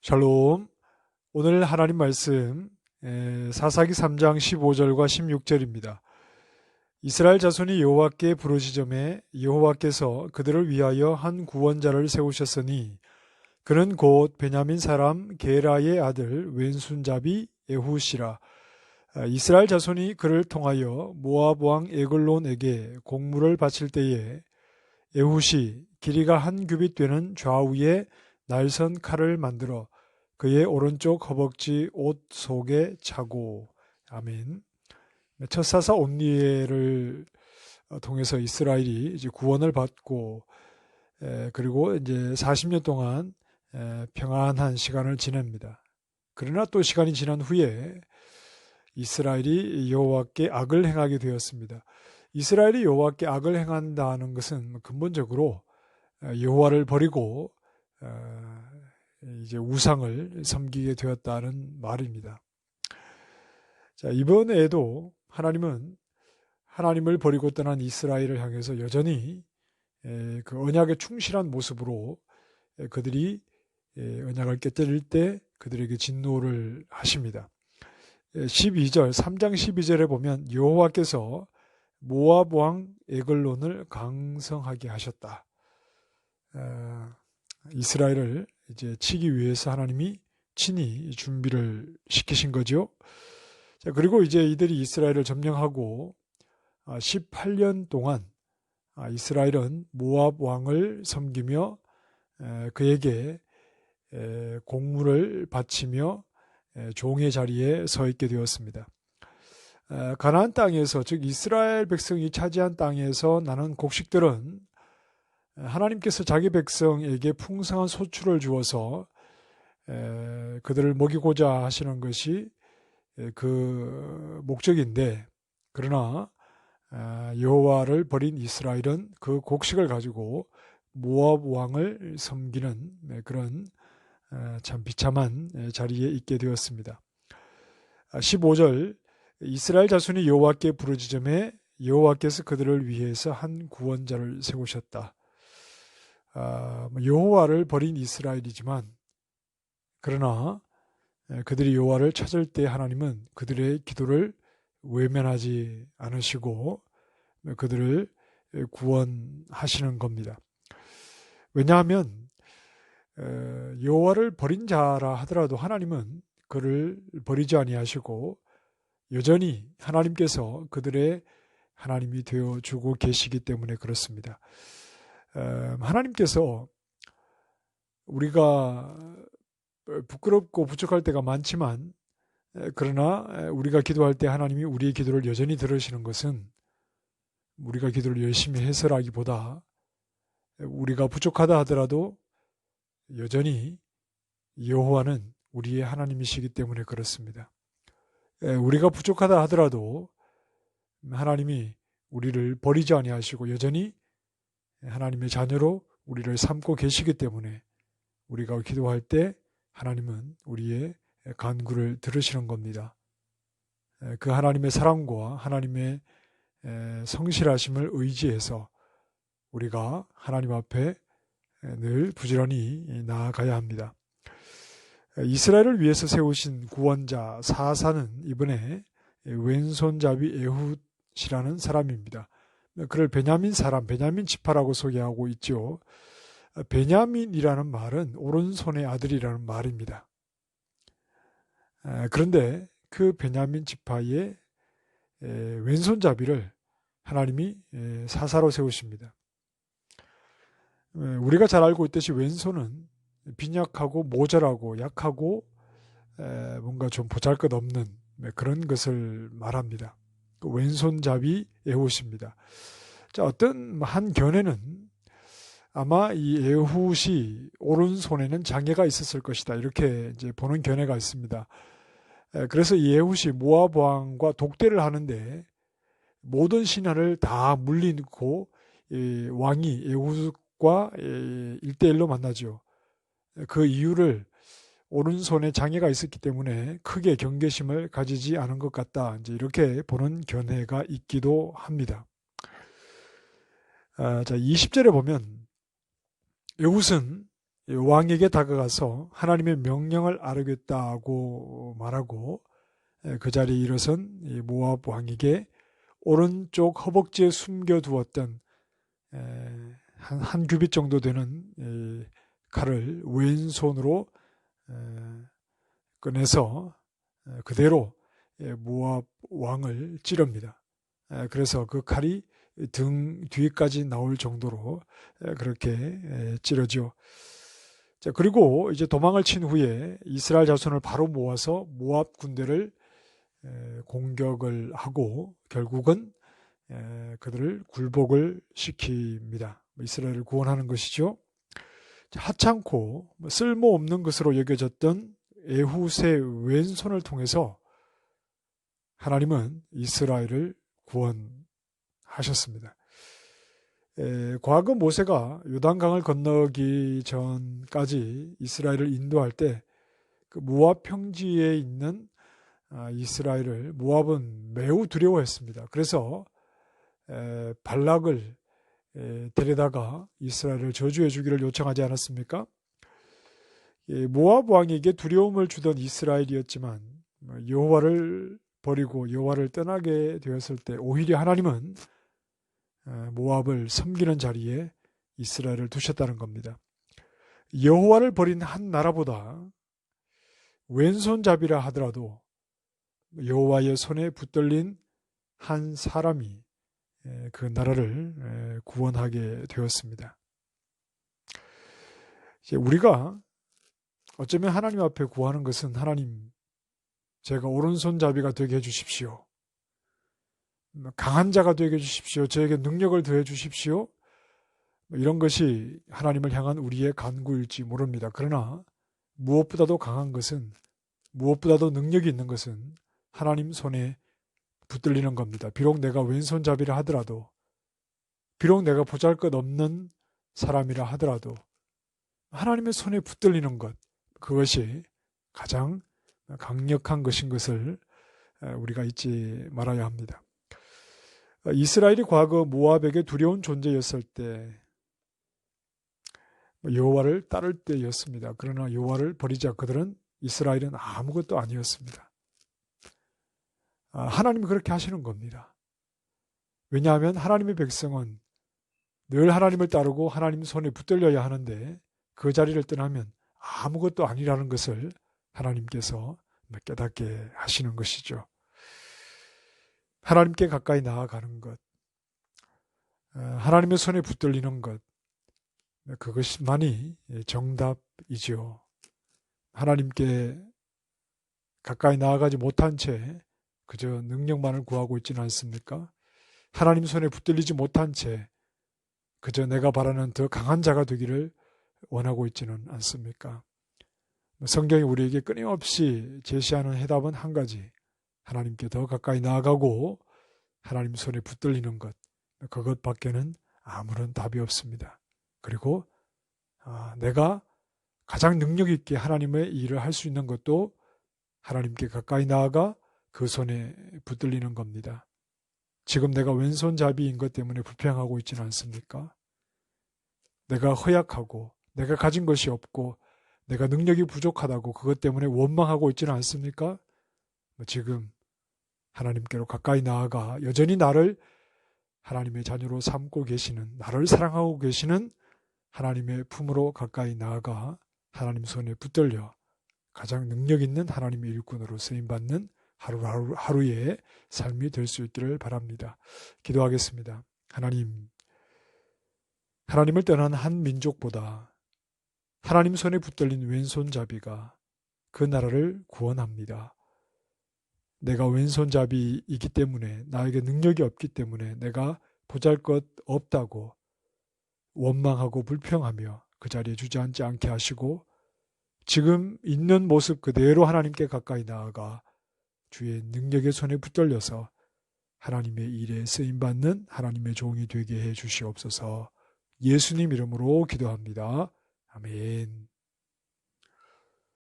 샬롬. 오늘 하나님 말씀 사사기 3장 15절과 16절입니다. 이스라엘 자손이 여호와께 부르짖음에 여호와께서 그들을 위하여 한 구원자를 세우셨으니 그는 곧 베냐민 사람 게라의 아들 왼손잡이 에훗이라. 이스라엘 자손이 그를 통하여 모압 왕 에글론에게 곡물을 바칠 때에 에훗이 길이가 한 규빗 되는 좌우에 날선 칼을 만들어 그의 오른쪽 허벅지 옷 속에 차고. 아멘. 첫사사 옴니엘을 통해서 이스라엘이 이제 구원을 받고 그리고 이제 40년 동안 평안한 시간을 지냅니다. 그러나 또 시간이 지난 후에 이스라엘이 여호와께 악을 행하게 되었습니다. 이스라엘이 여호와께 악을 행한다는 것은 근본적으로 여호와를 버리고 이제 우상을 섬기게 되었다는 말입니다. 자, 이번에도 하나님은 하나님을 버리고 떠난 이스라엘을 향해서 여전히 그 언약에 충실한 모습으로 그들이 언약을 깨뜨릴 때 그들에게 진노를 하십니다. 12절, 3장 12절에 보면 여호와께서 모압 왕 에글론을 강성하게 하셨다. 이스라엘을 이제 치기 위해서 하나님이 친히 준비를 시키신 거죠. 자, 그리고 이제 이들이 이스라엘을 점령하고 18년 동안 이스라엘은 모압 왕을 섬기며 그에게 곡물을 바치며 종의 자리에 서 있게 되었습니다. 가나안 땅에서, 즉 이스라엘 백성이 차지한 땅에서 나는 곡식들은 하나님께서 자기 백성에게 풍성한 소출을 주어서 그들을 먹이고자 하시는 것이 그 목적인데, 그러나 여호와를 버린 이스라엘은 그 곡식을 가지고 모압 왕을 섬기는 그런 참 비참한 자리에 있게 되었습니다. 15절, 이스라엘 자손이 여호와께 부르짖음에 여호와께서 그들을 위해서 한 구원자를 세우셨다. 여호와를 버린 이스라엘이지만 그러나 그들이 여호와를 찾을 때 하나님은 그들의 기도를 외면하지 않으시고 그들을 구원하시는 겁니다. 왜냐하면 여호와를 버린 자라 하더라도 하나님은 그를 버리지 아니하시고 여전히 하나님께서 그들의 하나님이 되어주고 계시기 때문에 그렇습니다. 하나님께서 우리가 부끄럽고 부족할 때가 많지만 그러나 우리가 기도할 때 하나님이 우리의 기도를 여전히 들으시는 것은 우리가 기도를 열심히 해서라기보다 우리가 부족하다 하더라도 여전히 여호와는 우리의 하나님이시기 때문에 그렇습니다. 우리가 부족하다 하더라도 하나님이 우리를 버리지 아니하시고 여전히 하나님의 자녀로 우리를 삼고 계시기 때문에 우리가 기도할 때 하나님은 우리의 간구를 들으시는 겁니다. 그 하나님의 사랑과 하나님의 성실하심을 의지해서 우리가 하나님 앞에 늘 부지런히 나아가야 합니다. 이스라엘을 위해서 세우신 구원자 사사는 이번에 왼손잡이 에훗이라는 사람입니다. 그를 베냐민 사람, 베냐민 지파라고 소개하고 있죠. 베냐민이라는 말은 오른손의 아들이라는 말입니다. 그런데 그 베냐민 지파의 왼손잡이를 하나님이 사사로 세우십니다. 우리가 잘 알고 있듯이 왼손은 빈약하고 모자라고 약하고 뭔가 좀 보잘것없는 그런 것을 말합니다. 그 왼손잡이 에훗입니다. 자, 어떤 한 견해는 아마 이 에훗이 오른손에는 장애가 있었을 것이다, 이렇게 이제 보는 견해가 있습니다. 그래서 이 에훗이 모압 왕과 독대를 하는데 모든 신하를 다 물리고 왕이 에훗과 1대1로 만나죠. 그 이유를 오른손에 장애가 있었기 때문에 크게 경계심을 가지지 않은 것 같다, 이제 이렇게 보는 견해가 있기도 합니다. 자, 20절에 보면 에훗은 왕에게 다가가서 하나님의 명령을 아뢰겠다고 말하고 그 자리에 일어선 모압 왕에게 오른쪽 허벅지에 숨겨두었던 한 규빗 정도 되는 칼을 왼손으로 꺼내서 그대로 모압 왕을 찌릅니다. 그래서 그 칼이 등 뒤까지 나올 정도로 그렇게 찌르죠. 자, 그리고 이제 도망을 친 후에 이스라엘 자손을 바로 모아서 모압 군대를 공격을 하고 결국은 그들을 굴복을 시킵니다. 이스라엘을 구원하는 것이죠. 하찮고 쓸모없는 것으로 여겨졌던 에훗의 왼손을 통해서 하나님은 이스라엘을 구원하셨습니다. 과거 모세가 요단강을 건너기 전까지 이스라엘을 인도할 때 그 모압 평지에 있는 이스라엘을 모압은 매우 두려워했습니다. 그래서 발락을 데려다가 이스라엘을 저주해 주기를 요청하지 않았습니까? 모압 왕에게 두려움을 주던 이스라엘이었지만 여호와를 버리고 여호와를 떠나게 되었을 때 오히려 하나님은 모압을 섬기는 자리에 이스라엘을 두셨다는 겁니다. 여호와를 버린 한 나라보다 왼손잡이라 하더라도 여호와의 손에 붙들린 한 사람이 그 나라를 구원하게 되었습니다. 우리가 어쩌면 하나님 앞에 구하는 것은 하나님, 제가 오른손잡이가 되게 해주십시오. 강한 자가 되게 해주십시오. 저에게 능력을 더해 주십시오. 이런 것이 하나님을 향한 우리의 간구일지 모릅니다. 그러나 무엇보다도 강한 것은, 무엇보다도 능력이 있는 것은 하나님 손에 붙들리는 겁니다. 비록 내가 왼손잡이라 하더라도, 비록 내가 보잘것없는 사람이라 하더라도 하나님의 손에 붙들리는 것, 그것이 가장 강력한 것인 것을 우리가 잊지 말아야 합니다. 이스라엘이 과거 모압에게 두려운 존재였을 때 여호와를 따를 때였습니다. 그러나 여호와를 버리자 그들은, 이스라엘은 아무것도 아니었습니다. 하나님이 그렇게 하시는 겁니다. 왜냐하면 하나님의 백성은 늘 하나님을 따르고 하나님 손에 붙들려야 하는데 그 자리를 떠나면 아무것도 아니라는 것을 하나님께서 깨닫게 하시는 것이죠. 하나님께 가까이 나아가는 것, 하나님의 손에 붙들리는 것, 그것만이 정답이지요. 하나님께 가까이 나아가지 못한 채 그저 능력만을 구하고 있지는 않습니까? 하나님 손에 붙들리지 못한 채 그저 내가 바라는 더 강한 자가 되기를 원하고 있지는 않습니까? 성경이 우리에게 끊임없이 제시하는 해답은 한 가지, 하나님께 더 가까이 나아가고 하나님 손에 붙들리는 것, 그것밖에는 아무런 답이 없습니다. 그리고 내가 가장 능력 있게 하나님의 일을 할 수 있는 것도 하나님께 가까이 나아가 그 손에 붙들리는 겁니다. 지금 내가 왼손잡이인 것 때문에 불평하고 있지는 않습니까? 내가 허약하고 내가 가진 것이 없고 내가 능력이 부족하다고 그것 때문에 원망하고 있지는 않습니까? 지금 하나님께로 가까이 나아가 여전히 나를 하나님의 자녀로 삼고 계시는, 나를 사랑하고 계시는 하나님의 품으로 가까이 나아가 하나님 손에 붙들려 가장 능력 있는 하나님의 일꾼으로 쓰임받는 하루의 삶이 될 수 있기를 바랍니다. 기도하겠습니다. 하나님을 떠난 한 민족보다 하나님 손에 붙들린 왼손잡이가 그 나라를 구원합니다. 내가 왼손잡이이기 때문에, 나에게 능력이 없기 때문에 내가 보잘것 없다고 원망하고 불평하며 그 자리에 주저앉지 않게 하시고 지금 있는 모습 그대로 하나님께 가까이 나아가 주의 능력의 손에 붙들려서 하나님의 일에 쓰임받는 하나님의 종이 되게 해 주시옵소서. 예수님 이름으로 기도합니다. 아멘.